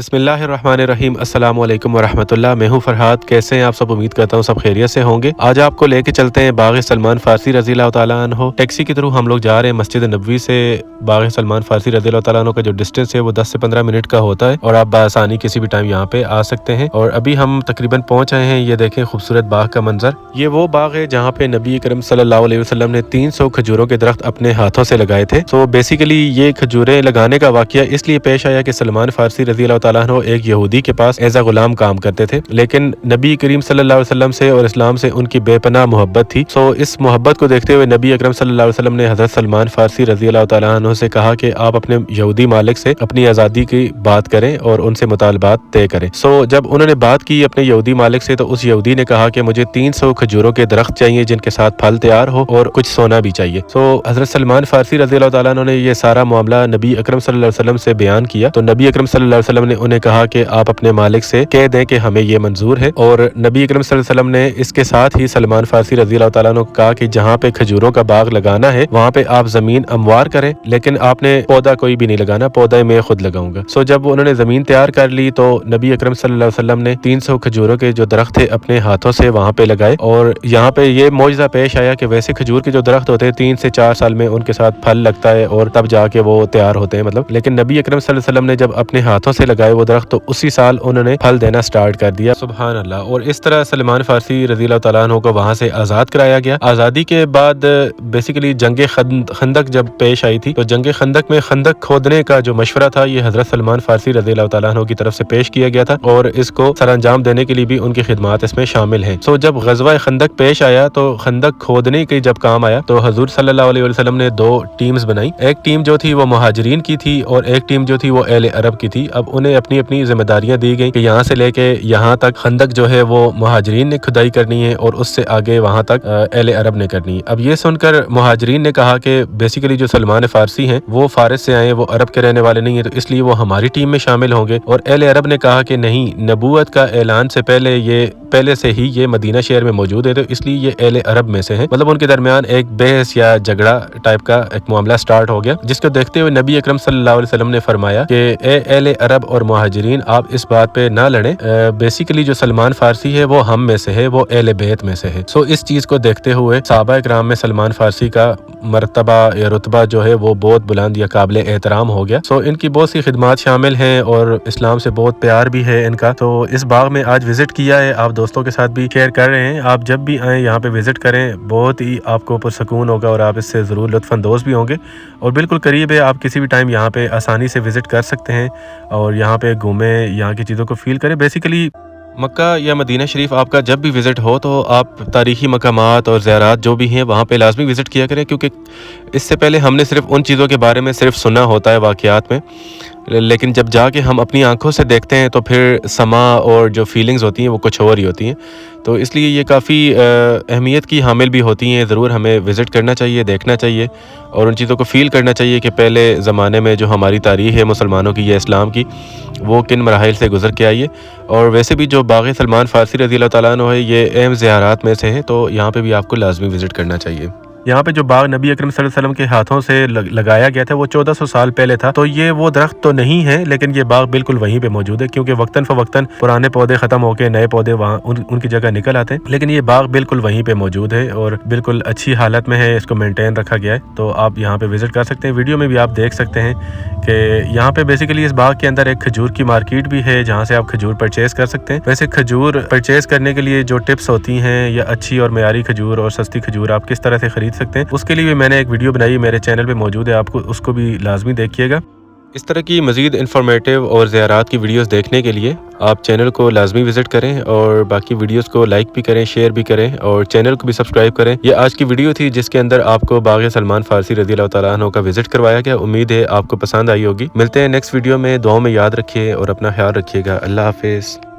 बिस्मिल्लाहिर्रहमानिर्रहीम। अस्सलाम वालेकुम वरहमतुल्लाह। मैं हूं फरहाद। कैसे हैं आप सब? उम्मीद करता हूं सब खैरियत से होंगे। आज आपको लेके चलते हैं बाग़ सलमान फारसी रज़ी अल्लाह तआला अन्हो। टैक्सी के थ्रू हम लोग जा रहे हैं मस्जिद नबवी से। बाग़ सलमान फारसी रज़ी अल्लाह तआला अन्हो का जो डिस्टेंस है वो 10 से 15 मिनट का होता है और आप बआसानी किसी भी टाइम यहाँ पे आ सकते हैं। और अभी हम तकरीबन पहुँच आए हैं। ये देखें खूबसूरत बाग का मंजर। ये वो बाग है जहाँ पे नबी करम सल्लल्लाहु अलैहि वसल्लम ने 300 खजूरों के दरख्त अपने हाथों से लगाए थे। तो बेसिकली ये खजूरें लगाने का वाक़या इसलिए पेश आया कि सलमान फारसी रज़ी अल्लाह तआला अन्हो एक यहूदी के पास एज अ गुलाम काम करते थे, लेकिन नबी करीम सल्लल्लाहु अलैहि वसल्लम से और इस्लाम से उनकी बेपनाह मोहब्बत थी। सो इस मोहब्बत को देखते हुए नबी अकरम सल्लल्लाहु अलैहि वसल्लम ने हज़रत सलमान फारसी रज़ी अल्लाह तआला अन्हु से कहा कि आप अपने यहूदी मालिक से अपनी आज़ादी की बात करें और उनसे मुतालबात तय करें। सो जब उन्होंने बात की अपने यहूदी मालिक से, तो उस यहूदी ने कहा कि मुझे 300 खजूरों के दरख्त चाहिए जिनके साथ फल तैयार हो और कुछ सोना भी चाहिए। सो हज़रत सलमान फारसी रज़ी अल्लाह तआला अन्हु ने ये सारा मामला नबी अकरम सल्लल्लाहु अलैहि वसल्लम से बयान किया। तो नबी अकरम सल्लल्लाहु अलैहि वसल्लम ने उन्हें कहा कि आप अपने मालिक से कह दें कि हमें ये मंजूर है। और नबी अकरम सल्लल्लाहु अलैहि वसल्लम ने इसके साथ ही सलमान फारसी रज़ी अल्लाह तआला अन्हु को कहा कि जहाँ पे खजूरों का बाग लगाना है वहाँ पे आप जमीन हमवार करें, लेकिन आपने पौधा कोई भी नहीं लगाना, पौधा मैं खुद लगाऊंगा। सो जब उन्होंने जमीन तैयार कर ली तो नबी अकरम सल्लल्लाहु अलैहि वसल्लम ने 300 खजूरों के जो दरख्त थे अपने हाथों से वहाँ पे लगाए। और यहाँ पे ये मौजज़ा पेश आया कि वैसे खजूर के जो दरख्त होते हैं 3 से 4 साल में उनके साथ फल लगता है और तब जाके वो तैयार होते हैं मतलब, लेकिन नबी अकरम सल्लल्लाहु अलैहि वसल्लम ने जब अपने हाथों से लगाए वो दरख्त तो उसी साल उन्होंने फल देना स्टार्ट कर दिया। सुभान अल्लाह। और इस तरह सलमान फारसी रज़ी अल्लाह तआला अन्हु को वहाँ से आज़ाद कराया गया। आज़ादी के बाद बेसिकली जंग खंदक जब पेश आई थी, तो जंग खंदक में खंदक खोदने का जो मशवरा था ये हज़रत सलमान फारसी रज़ी अल्लाह तआला अन्हु की तरफ से पेश किया गया था और इसको सर अंजाम देने के लिए भी उनकी खिदमत इसमें शामिल हैं। सो जब ग़ज़वा खंदक पेश आया तो खंदक खोदने के जब काम आया तो हज़ूर सल्लल्लाहु अलैहि वसल्लम ने 2 टीम्स बनाई। एक टीम जो थी वो मुहाजिरीन की थी और एक टीम जो थी वो अहले अरब की थी। अब उन्हें अपनी अपनी जिम्मेदारियां दी गई कि यहाँ से लेके यहाँ तक खंदक जो है वो मुहाजिरीन ने खुदाई करनी है और उससे आगे वहाँ तक अहले अरब ने करनी है। अब ये सुनकर मुहाजिरीन ने कहा कि बेसिकली जो सलमान फारसी हैं वो फारिस से आए, वो अरब के रहने वाले नहीं है, तो इसलिए वो हमारी टीम में शामिल होंगे। और अहले अरब ने कहा कि नहीं, नबूवत का ऐलान से पहले से ही ये मदीना शहर में मौजूद है, तो इसलिए ये अहले अरब में से हैं। मतलब उनके दरमियान एक बहस या झगड़ा टाइप का एक मामला स्टार्ट हो गया, जिसको देखते हुए नबी अकरम सल्लल्लाहु अलैहि वसल्लम ने फरमाया कि ए अहले अरब और मुहाजिरीन, आप इस बात पे ना लड़ें। बेसिकली जो सलमान फारसी है वो हम में से है, वो अहले बैत में से है। सो इस चीज को देखते हुए सहाबा इकराम में सलमान फारसी का मर्तबा या रुतबा जो है वो बहुत बुलंद या काबिल एहतराम हो गया। सो इनकी बहुत सी खिदमत शामिल हैं और इस्लाम से बहुत प्यार भी है इनका। तो इस बाग में आज विजिट किया है, आप दोस्तों के साथ भी शेयर कर रहे हैं। आप जब भी आए यहाँ पे विजिट करें, बहुत ही आपको पुरसकून होगा और आप इससे ज़रूर लुत्फ़अंदोज़ भी होंगे। और बिल्कुल करीब है, आप किसी भी टाइम यहाँ पे आसानी से विजिट कर सकते हैं और यहाँ पे घूमें, यहाँ की चीज़ों को फील करें। बेसिकली मक्का या मदीना शरीफ आपका जब भी विज़िट हो तो आप तारीख़ी मकामात और ज़ियारात जो भी हैं वहाँ पे लाजमी विज़िट किया करें, क्योंकि इससे पहले हमने सिर्फ उन चीज़ों के बारे में सिर्फ सुना होता है वाक़यात में, लेकिन जब जाके हम अपनी आंखों से देखते हैं तो फिर समा और जो फीलिंग्स होती हैं वो कुछ और ही होती हैं। तो इसलिए ये काफ़ी अहमियत की हामिल भी होती हैं। ज़रूर हमें विज़िट करना चाहिए, देखना चाहिए और उन चीज़ों को फ़ील करना चाहिए कि पहले ज़माने में जो हमारी तारीख़ है मुसलमानों की या इस्लाम की, वो किन मराहिल से गुज़र के आई है। और वैसे भी जो बाग़ सलमान फारसी रज़ी अल्लाह तआला अन्हु है ये अहम ज़ियारात में से है, तो यहाँ पे भी आपको लाजमी विज़िट करना चाहिए। यहाँ पे जो बाग नबी अकरम सल्लल्लाहु अलैहि वसल्लम के हाथों से लगाया गया था वो 1400 साल पहले था। तो ये वो दरख्त तो नहीं है, लेकिन ये बाग बिल्कुल वहीं पे मौजूद है, क्योंकि वक्तन फवक्तन पुराने पौधे खत्म होकर नए पौधे वहाँ उनकी जगह निकल आते हैं, लेकिन ये बाग बिल्कुल वहीं पे मौजूद है और बिल्कुल अच्छी हालत में है, इसको मेंटेन रखा गया है। तो आप यहाँ पे विजिट कर सकते हैं। वीडियो में भी आप देख सकते हैं कि यहाँ पे बेसिकली इस बाग के अंदर एक खजूर की मार्केट भी है जहाँ से आप खजूर परचेज कर सकते हैं। वैसे खजूर परचेज करने के लिए जो टिप्स होती हैं या अच्छी और मयारी खजूर और सस्ती खजूर आप किस तरह से खरीद सकते हैं, उसके लिए भी मैंने एक वीडियो बनाई, मेरे चैनल पे मौजूद है, आपको उसको भी लाजमी देखिएगा। इस तरह की मज़ीद इन्फॉर्मेटिव और ज़ियारात की वीडियोस देखने के लिए आप चैनल को लाजमी विज़िट करें और बाकी वीडियोस को लाइक भी करें, शेयर भी करें और चैनल को भी सब्सक्राइब करें। ये आज की वीडियो थी जिसके अंदर आपको बाग़ सलमान फारसी रज़ी अल्लाह तआला अन्हु का विज़िट करवाया गया। उम्मीद है आपको पसंद आई होगी। मिलते हैं नेक्स्ट वीडियो में। दुआओं में याद रखिए और अपना ख्याल रखिएगा। अल्लाह हाफिज़।